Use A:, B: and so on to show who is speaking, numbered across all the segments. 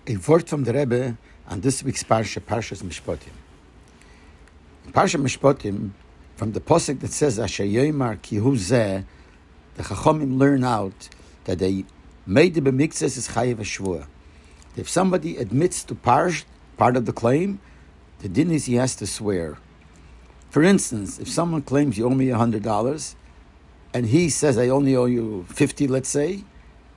A: A Vort from the Rebbe on this week's Parshas Mishpotim. In Parshas Mishpotim, from the posuk that says Asher Yoimar Ki Hu Zeh, the Chachomim learn out that they made the b'miktzes is chayiv shvua. If somebody admits to part of the claim, the din is he has to swear. For instance, if someone claims you owe me $100, and he says I only owe you 50, let's say,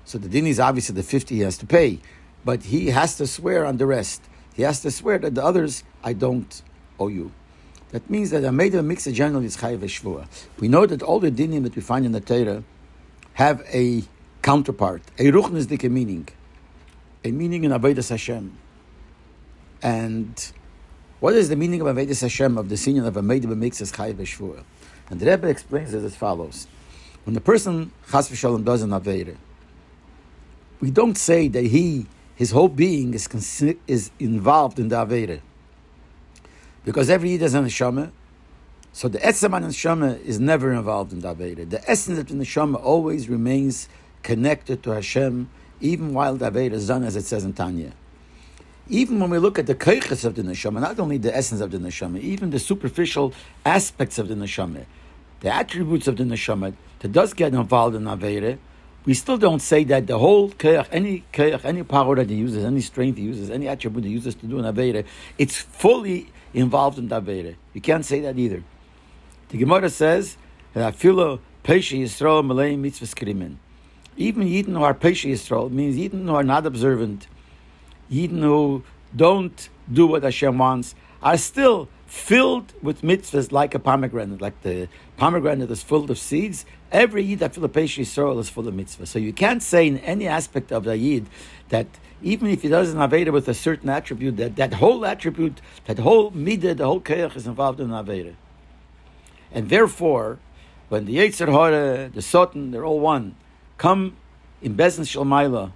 A: so the din is obviously the 50 he has to pay. But he has to swear on the rest. He has to swear that the others, I don't owe you. That means that a made of mixed generally is chayiv shvua. We know that all the dinim that we find in the Torah have a counterpart, a ruchnisdike meaning, a meaning in Avodas Hashem. And what is the meaning of Avodas Hashem, of the senior of a made of mixed is chayiv shvua? And the Rebbe explains it as follows. When the person, chas v'shalom, does an Aveda, we don't say that his whole being is involved in the Aveda. Because every Yid has a neshama, so the etzem and neshama is never involved in the Aveda. The essence of the neshama always remains connected to Hashem, even while the Aveda is done, as it says in Tanya. Even when we look at the keiches of the neshama, not only the essence of the neshama, even the superficial aspects of the neshama, the attributes of the neshama that does get involved in Aveda, we still don't say that the whole keach, any power that he uses, any strength he uses, any attribute he uses to do an Aveda, it's fully involved in the Aveda. You can't say that either. The Gemara says that Afilo Pesha Yisrael Malay Mitzvahs Krimin. Even Yidden who are Pesha Yisrael means Yidden who are not observant, Yidden who don't do what Hashem wants, are still filled with mitzvahs like a pomegranate, like the pomegranate is full of seeds. Every Yid that Afilo Pesha Yisrael is full of mitzvahs. So you can't say in any aspect of the Yid that even if he does an Aveda with a certain attribute, that whole attribute, that whole midah, the whole keach is involved in an Aveda. And therefore, when the Yetzer Hara, the Sotan, they're all one, come in Bezen Shalmaila,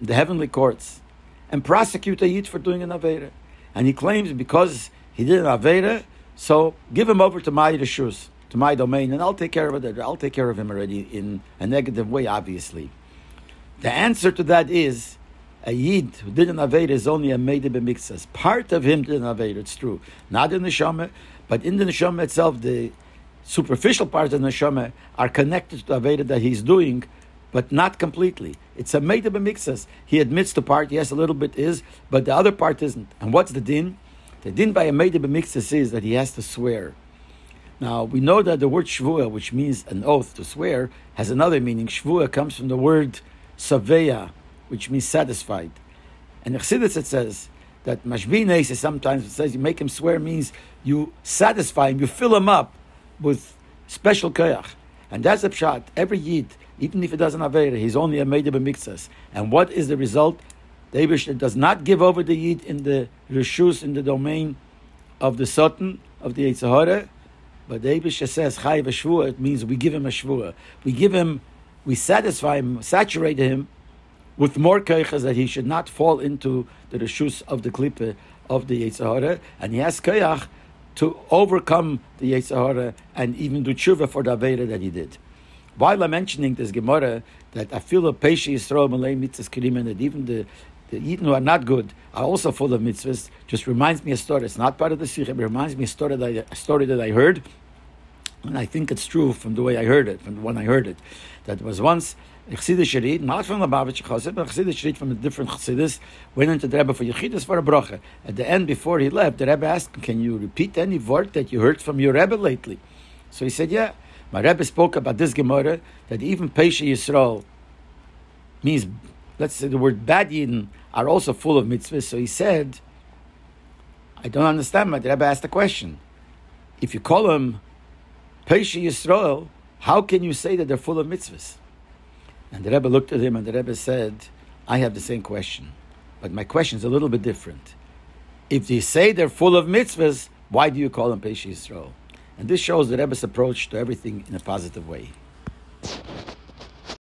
A: the heavenly courts, and prosecute a Yid for doing an Aveda. And he claims because he did an Aveda, so give him over to my reshus, to my domain, and I'll take care of it. I'll take care of him already in a negative way, obviously. The answer to that is a Yid who did an Aveda is only a Meideh b'miktzas. Part of him did an Aveda, it's true. Not in the Neshama, but in the Neshama itself, the superficial parts of the Neshama are connected to the Aveda that he's doing, but not completely. It's a Meideh b'miktzas. He admits the part, yes, a little bit is, but the other part isn't. And what's the din? The din by a Meideh b'miktzas is that he has to swear. Now, we know that the word shvua, which means an oath to swear, has another meaning. Shvua comes from the word saveya, which means satisfied. And in Chassidus it says that mashbinei is sometimes, it says you make him swear means you satisfy him, you fill him up with special koyach. And that's a pshat. Every Yid, even if he doesn't have Aveda, he's only a Meideh b'miktzas. And what is the result? The Eibush does not give over the Yid in the reshus, in the domain of the Sotan, of the Yetzer Hara, but the Eibush says chayiv shvua, it means we give him a shvua. We satisfy him, saturate him with more keiches that he should not fall into the reshus of the klippe of the Yetzer Hara, and he has keich to overcome the Yetzer Hara and even do tshuva for the Aveda that he did. While I'm mentioning this Gemara, that Afilo Pesha Yisrael Malay Mitzvahs Krimin, that even the Yidden who are not good are also full of mitzvahs, just reminds me a story. It's not part of the Sikh, it reminds me a story that I heard, and I think it's true from the way I heard it, from when I heard it. That was once a Chassidus Shrid, not from the Lubavitch Chassid, but a Chassidus Shrid from a different Chassidus, went into the Rebbe for Yechidus for a bracha. At the end, before he left, the Rebbe asked him, can you repeat any Vort that you heard from your Rebbe lately? So he said, yeah. My Rebbe spoke about this Gemara, that even Pesha Yisrael means, let's say the word bad Yidden, are also full of mitzvahs. So he said, I don't understand, but the Rebbe asked a question. If you call them Pesha Yisrael, how can you say that they're full of mitzvahs? And the Rebbe looked at him and the Rebbe said, I have the same question, but my question is a little bit different. If they say they're full of mitzvahs, why do you call them Pesha Yisrael? And this shows the Rebbe's approach to everything in a positive way.